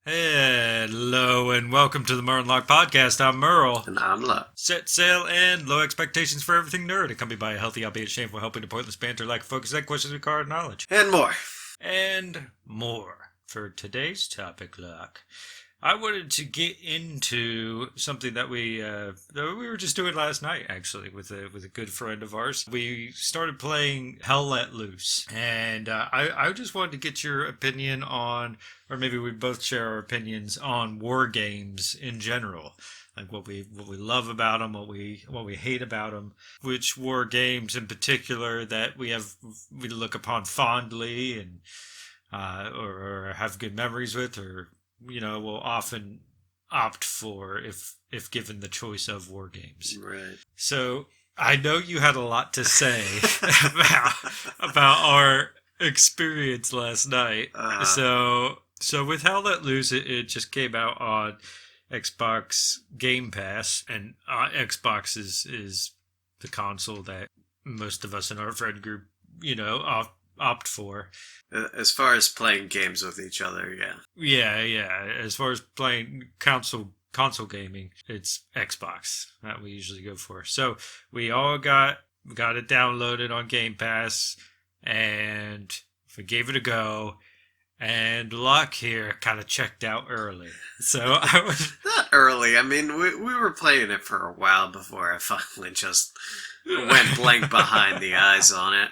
Hello and welcome to the Merle and Locke podcast. I'm Merle. And I'm Lo. Set sail and low expectations for everything nerd, accompanied by a healthy, albeit shameful, helping to pointless banter, lack of focus, and questions required knowledge. And more. And more. For today's topic, Locke, I wanted to get into something that we were just doing last night, actually, with a good friend of ours. We started playing Hell Let Loose, and I just wanted to get your opinion on, or maybe we both share our opinions on war games in general, like what we love about them, what we hate about them, which war games in particular that we look upon fondly and or have good memories with, or will often opt for if given the choice of war games. Right. So I know you had a lot to say about our experience last night. So with Hell Let Loose, it just came out on Xbox Game Pass, and Xbox is the console that most of us in our friend group, opt for. As far as playing games with each other, yeah. Yeah. As far as playing console gaming, it's Xbox that we usually go for. So we all got it downloaded on Game Pass, and we gave it a go. And Locke here kind of checked out early. So I was not early. I mean, we were playing it for a while before I finally just went blank behind the eyes on it.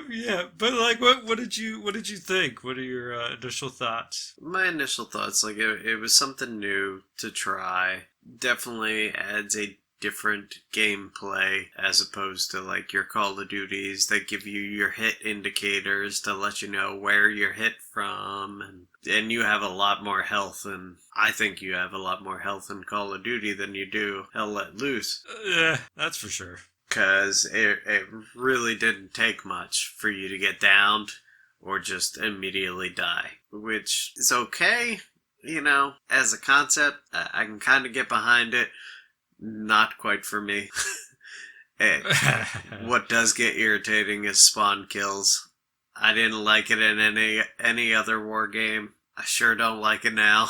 Yeah, but like, what did you think? What are your initial thoughts? My initial thoughts, like, it was something new to try. Definitely adds a different gameplay as opposed to like your Call of Duties that give you your hit indicators to let you know where you're hit from, and you have a lot more health, and I think you have a lot more health in Call of Duty than you do Hell Let Loose. Yeah, that's for sure. Because it really didn't take much for you to get downed or just immediately die, which is okay, as a concept. I can kind of get behind it. Not quite for me. What does get irritating is spawn kills. I didn't like it in any other war game. I sure don't like it now.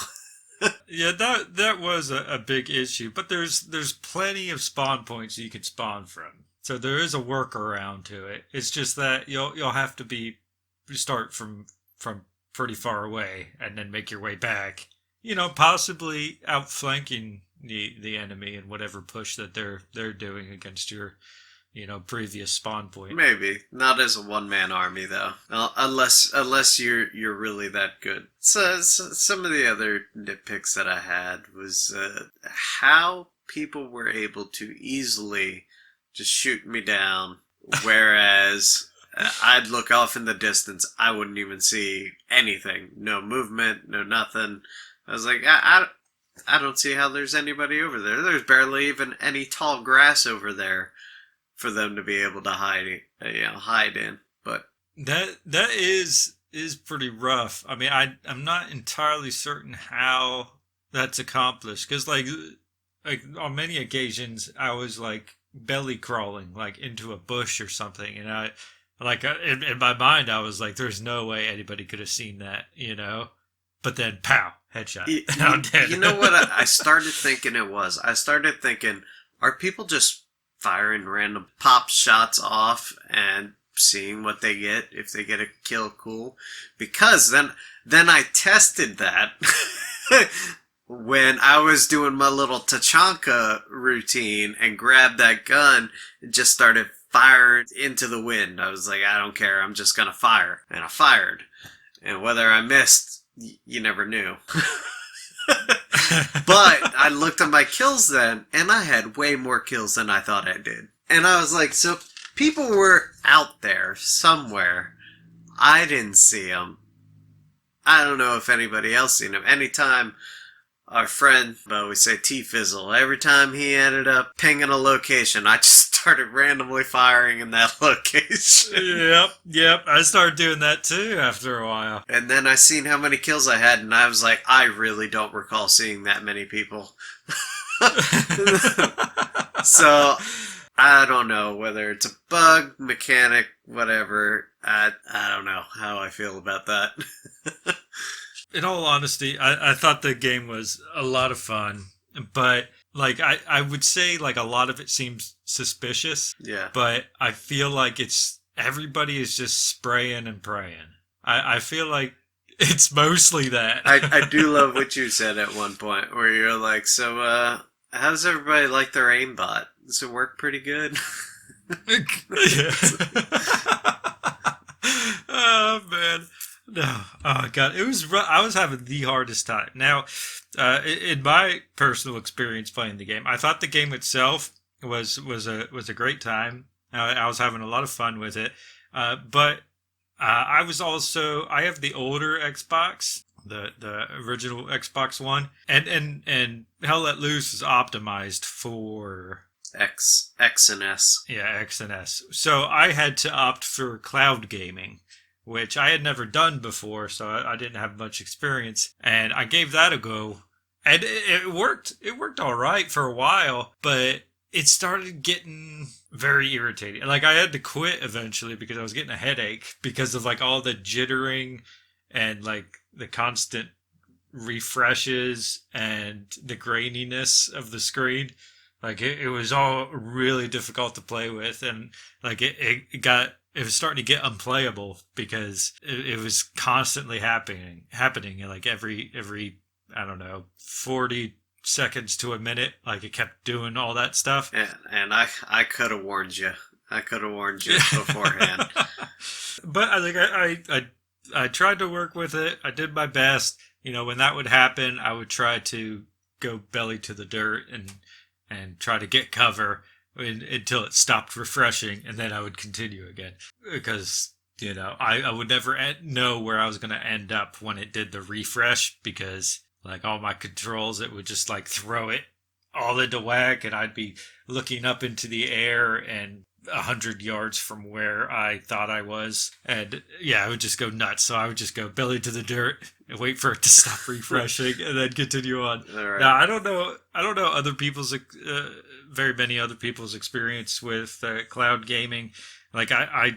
Yeah, that was a big issue, but there's plenty of spawn points you can spawn from, so there is a workaround to it. It's just that you'll have to start from pretty far away and then make your way back. Possibly outflanking the enemy in whatever push that they're doing against your previous spawn point. Maybe not as a one-man army though, unless you're really that good. So some of the other nitpicks that I had was how people were able to easily just shoot me down, whereas I'd look off in the distance, I wouldn't even see anything, no movement, no nothing. I was like, I don't see how there's anybody over there. There's barely even any tall grass over there for them to be able to hide in. But that is pretty rough. I mean, I'm not entirely certain how that's accomplished, because like on many occasions I was like belly crawling like into a bush or something, and I like in my mind I was like, there's no way anybody could have seen that, But then, pow, headshot. I'm dead. You know what I started thinking it was? I started thinking, are people just firing random pop shots off and seeing what they get? If they get a kill, cool. Because then I tested that when I was doing my little Tachanka routine and grabbed that gun and just started firing into the wind. I was like, I don't care, I'm just gonna fire. And I fired. And whether I missed, you never knew. But I looked at my kills then, and I had way more kills than I thought I did. And I was like, so people were out there somewhere. I didn't see them. I don't know if anybody else seen them. Anytime our friend, we say T-Fizzle, every time he ended up pinging a location, I just started randomly firing in that location. Yep. I started doing that too after a while. And then I seen how many kills I had, and I was like, I really don't recall seeing that many people. So, I don't know whether it's a bug, mechanic, whatever. I don't know how I feel about that. in all honesty, I thought the game was a lot of fun, but like I would say like a lot of it seems suspicious, Yeah. but I feel like it's everybody is just spraying and praying. I feel like it's mostly that. I do love what you said at one point where you're like, so how does everybody like their aimbot? Does it work pretty good? Yeah. Oh man, no. Oh god, it was. I was having the hardest time. Now, in my personal experience playing the game, I thought the game itself was a great time. I was having a lot of fun with it, but I was also I have the older Xbox, the original Xbox One, and Hell Let Loose is optimized for X and S. yeah, X and S. So I had to opt for cloud gaming, which I had never done before, so I didn't have much experience. And I gave that a go, and it worked. It worked all right for a while, but it started getting very irritating. Like I had to quit eventually because I was getting a headache because of like all the jittering and like the constant refreshes and the graininess of the screen. Like it was all really difficult to play with, and like it was starting to get unplayable because it was constantly happening like every I don't know 40 seconds to a minute. Like it kept doing all that stuff. And I could have warned you. I could have warned you beforehand. But I tried to work with it. I did my best. You know, when that would happen, I would try to go belly to the dirt and try to get cover until it stopped refreshing, and then I would continue again because you know I would never know where I was going to end up when it did the refresh because like all my controls it would just like throw it all into whack, and I'd be looking up into the air and 100 yards from where I thought I was, and yeah, I would just go nuts. So I would just go belly to the dirt and wait for it to stop refreshing, and then continue on. All right. Now I don't know other people's very many other people's experience with cloud gaming. Like I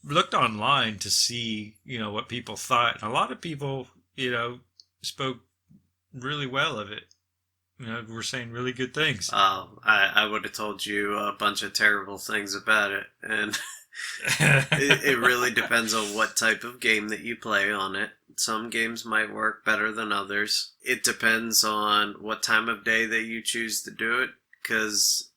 looked online to see what people thought, and a lot of people spoke really well of it. We're saying really good things. I would have told you a bunch of terrible things about it, and it really depends on what type of game that you play on it. Some games might work better than others. It depends on what time of day that you choose to do it, because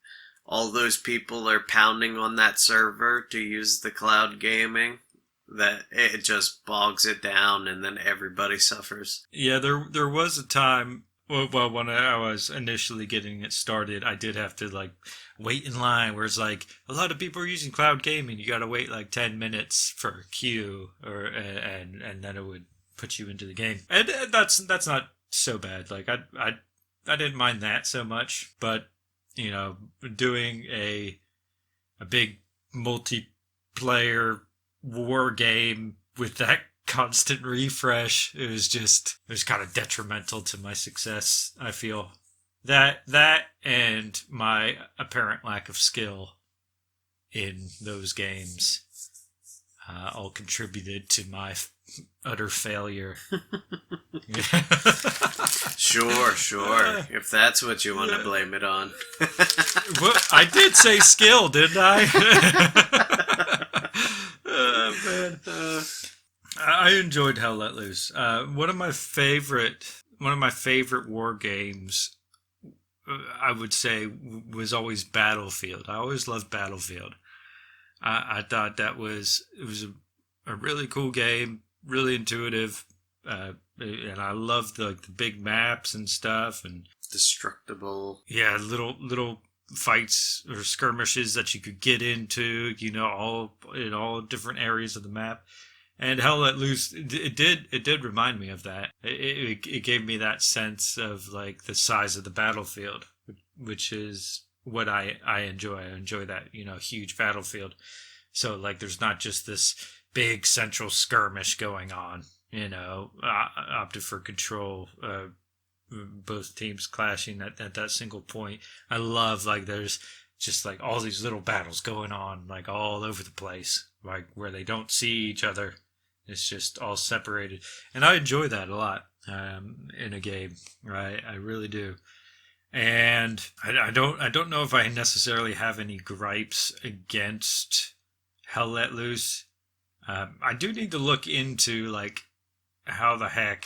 all those people are pounding on that server to use the cloud gaming, that it just bogs it down, and then everybody suffers. Yeah, there was a time. Well, when I was initially getting it started, I did have to like wait in line. Where it's like a lot of people are using cloud gaming, you got to wait like 10 minutes for a queue, and then it would put you into the game. And that's not so bad. Like I didn't mind that so much, but doing a big multiplayer war game with that constant refresh, it was kind of detrimental to my success. I feel that and my apparent lack of skill in those games all contributed to my utter failure. Sure. If that's what you want to blame it on. Well, I did say skill, didn't I? Oh, man. I enjoyed Hell Let Loose. One of my favorite war games, I would say, was always Battlefield. I always loved Battlefield. I thought it was a really cool game, really intuitive, and I loved the big maps and stuff, and Destructible. yeah, little fights or skirmishes that you could get into, all in all different areas of the map. And Hell Let Loose, it did remind me of that. It gave me that sense of like the size of the battlefield, which is what I enjoy. I enjoy that huge battlefield. So like there's not just this big central skirmish going on. Opted for control. Both teams clashing at that single point. I love like there's just like all these little battles going on like all over the place, like where they don't see each other. It's just all separated, and I enjoy that a lot in a game. Right, I really do. And I don't know if I necessarily have any gripes against Hell Let Loose. I do need to look into like how the heck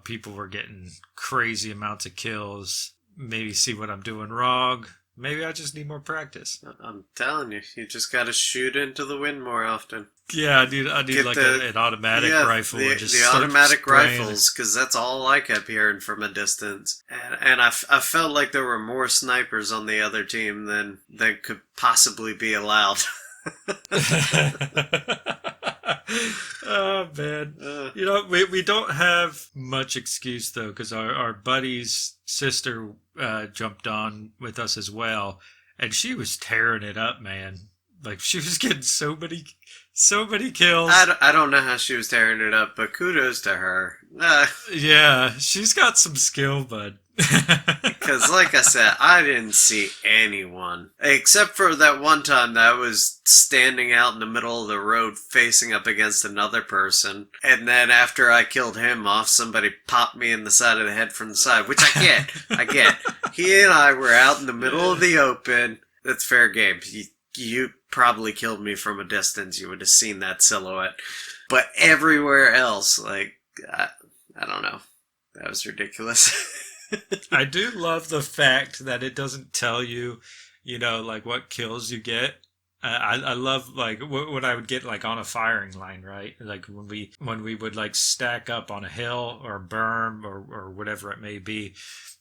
people were getting crazy amounts of kills. Maybe see what I'm doing wrong. Maybe I just need more practice. I'm telling you, you just gotta shoot into the wind more often. Yeah, I need like an automatic rifle. The, and just the start automatic spraying. rifles, because that's all I kept hearing from a distance. And I felt like there were more snipers on the other team than could possibly be allowed. Oh man, we don't have much excuse though, because our buddy's sister jumped on with us as well, and she was tearing it up, man. Like she was getting so many kills. I don't know how she was tearing it up, but kudos to her. Yeah, she's got some skill, bud. Because, like I said, I didn't see anyone. Except for that one time that I was standing out in the middle of the road facing up against another person. And then after I killed him off, somebody popped me in the side of the head from the side. Which I get. I get. He and I were out in the middle of the open. That's fair game. You probably killed me from a distance. You would have seen that silhouette. But everywhere else, like, I don't know. That was ridiculous. I do love the fact that it doesn't tell you, like what kills you get. I love like when I would get like on a firing line, right? Like when we would like stack up on a hill or a berm or whatever it may be,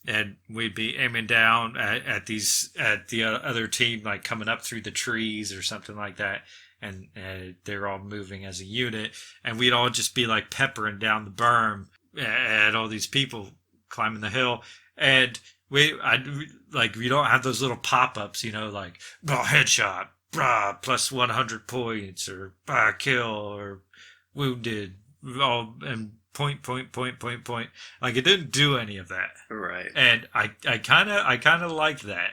and we'd be aiming down at the other team like coming up through the trees or something like that. And they're all moving as a unit, and we'd all just be like peppering down the berm at all these people climbing the hill, and we don't have those little pop-ups, like headshot, plus 100 points, or kill, or wounded, all and point. Like it didn't do any of that, Right. and I kind of like that,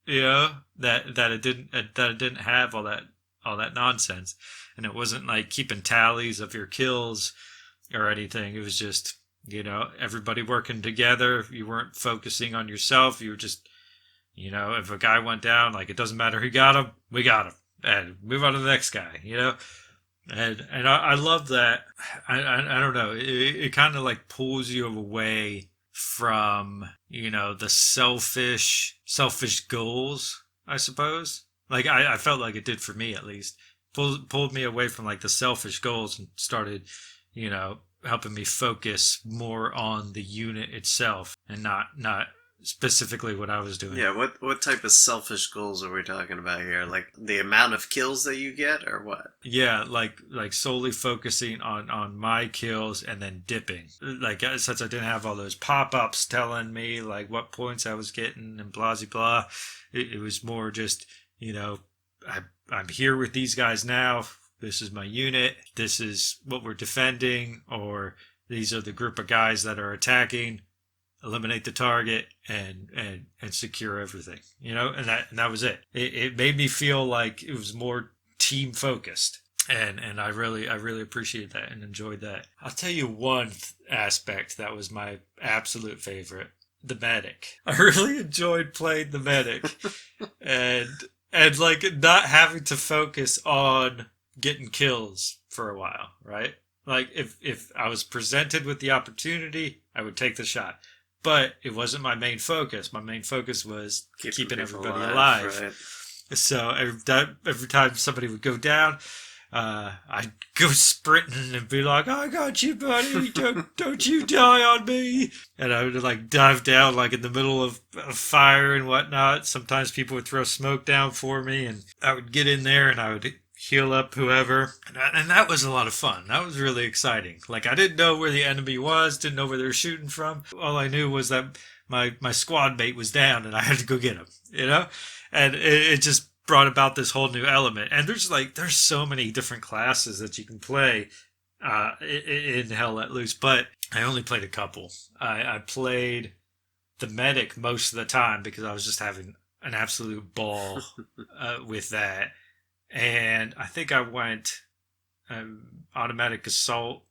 that it didn't have all that nonsense, and it wasn't like keeping tallies of your kills or anything. It was just everybody working together. You weren't focusing on yourself. You were just, if a guy went down, like it doesn't matter who got him, we got him, and move on to the next guy. And I love that. I don't know. It kind of like pulls you away from the selfish goals, I suppose. Like I felt like it did for me at least. Pulled me away from like the selfish goals and started, helping me focus more on the unit itself and not specifically what I was doing. Yeah, what type of selfish goals are we talking about here? Like the amount of kills that you get, or what? Yeah, like solely focusing on my kills and then dipping. Like since I didn't have all those pop-ups telling me like what points I was getting and blah blah, it was more just I'm here with these guys now. This is my unit. This is what we're defending, or these are the group of guys that are attacking. Eliminate the target and secure everything. And that was it. It made me feel like it was more team focused, and I really appreciated that and enjoyed that. I'll tell you one aspect that was my absolute favorite: the medic. I really enjoyed playing the medic, and like not having to focus on getting kills for a while, right? Like if I was presented with the opportunity, I would take the shot. But it wasn't my main focus. My main focus was keeping everybody alive. Right. So every time somebody would go down, I'd go sprinting and be like, "I got you, buddy! Don't you die on me!" And I would like dive down like in the middle of fire and whatnot. Sometimes people would throw smoke down for me, and I would get in there and I would heal up whoever, and that was a lot of fun. That was really exciting. Like I didn't know where the enemy was, didn't know where they were shooting from. All I knew was that my squad mate was down and I had to go get him, and it just brought about this whole new element. And there's so many different classes that you can play in Hell Let Loose, but I only played a couple. I played the medic most of the time because I was just having an absolute ball with that. And I think I went automatic assault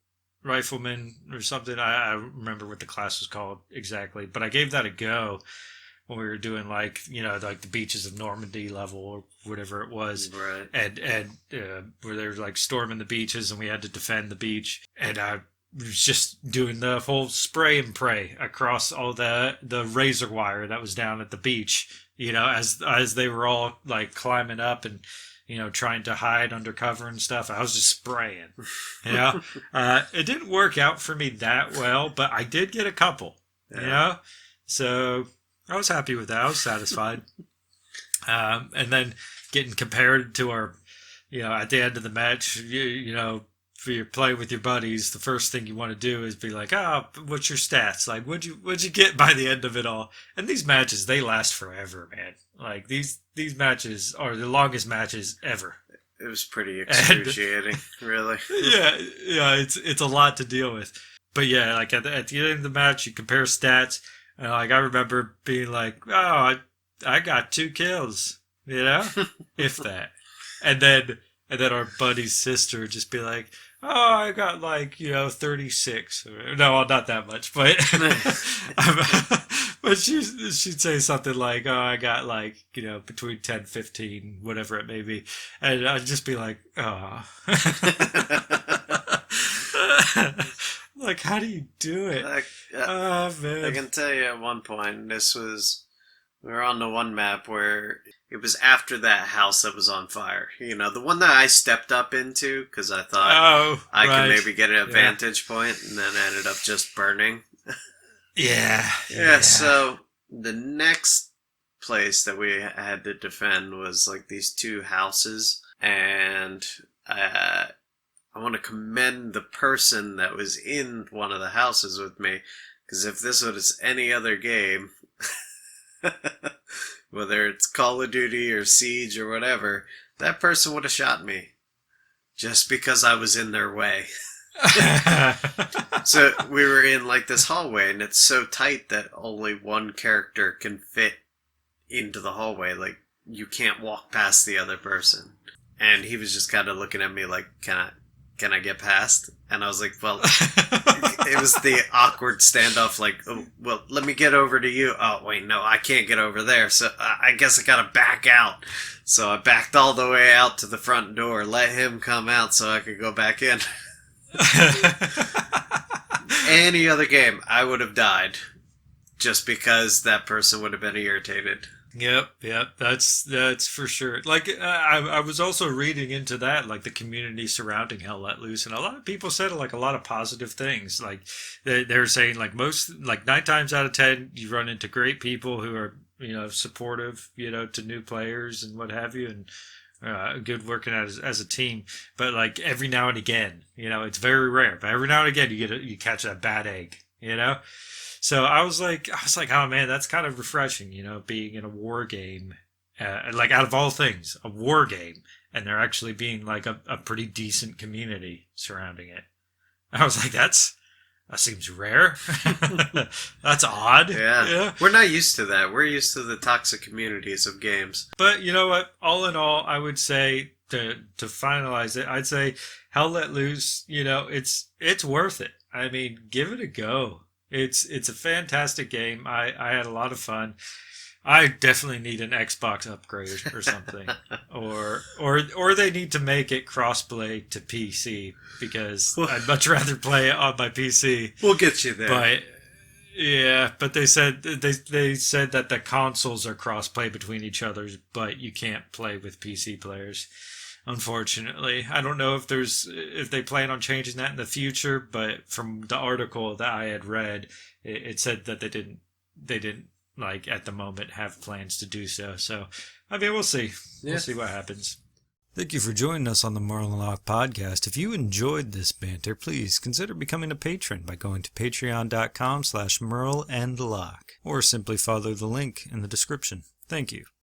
rifleman or something. I remember what the class was called exactly, but I gave that a go when we were doing like like the beaches of Normandy level or whatever it was, Right. and where they were like storming the beaches and we had to defend the beach, and I was just doing the whole spray and pray across all the razor wire that was down at the beach, as they were all like climbing up and trying to hide under cover and stuff. I was just spraying. It didn't work out for me that well, but I did get a couple. So I was happy with that. I was satisfied. And then getting compared to our, at the end of the match, for your play with your buddies, the first thing you want to do is be like, oh, what's your stats? Like, what'd you get by the end of it all? And these matches, they last forever, man. Like these matches are the longest matches ever. It was pretty excruciating, really. Yeah, it's a lot to deal with. But yeah, like at the end of the match, you compare stats, and like I remember being like, oh, I got 2 kills, if that, and then our buddy's sister would just be like, oh, I got like 36. No, not that much, but but she'd say something like, oh, I got like between 10, 15, whatever it may be, and I'd just be like, oh. Like, how do you do it? Oh man! I can tell you at one point, we were on the one map where it was after that house that was on fire. The one that I stepped up into because I thought I could maybe get a vantage point, and then ended up just burning. Yeah. So the next place that we had to defend was like these 2 houses, and I want to commend the person that was in one of the houses with me, because if this was any other game, whether it's Call of Duty or Siege or whatever, that person would have shot me just because I was in their way. So we were in like this hallway, and it's so tight that only one character can fit into the hallway. Like, you can't walk past the other person. And he was just kind of looking at me like, can I get past? And I was like, well, it was the awkward standoff, like, oh, well, let me get over to you. Oh, wait, no, I can't get over there. So I guess I gotta back out. So I backed all the way out to the front door, let him come out so I could go back in. Any other game, I would have died just because that person would have been irritated. Yep, that's for sure. Like, I was also reading into that, like the community surrounding Hell Let Loose, and a lot of people said like a lot of positive things. Like they're saying like 9 times out of 10 you run into great people who are supportive to new players and what have you, and good working as a team. But like every now and again, it's very rare, but every now and again you catch that bad egg, So I was like, oh man, that's kind of refreshing, being in a war game, like out of all things, a war game, and there actually being like a pretty decent community surrounding it. I was like, that seems rare. That's odd. Yeah. We're not used to that. We're used to the toxic communities of games. But you know what? All in all, I would say to finalize it, I'd say Hell Let Loose. It's worth it. I mean, give it a go. It's a fantastic game. I had a lot of fun. I definitely need an Xbox upgrade or something, or they need to make it crossplay to PC, because I'd much rather play it on my PC. We'll get you there. But they said that the consoles are crossplay between each other, but you can't play with PC players. Unfortunately, I don't know if they plan on changing that in the future, but from the article that I had read, it said that they didn't like at the moment have plans to do so. So, I mean, we'll see. Yeah. We'll see what happens. Thank you for joining us on the Merle and Locke podcast. If you enjoyed this banter, please consider becoming a patron by going to patreon.com/Merle and Locke, or simply follow the link in the description. Thank you.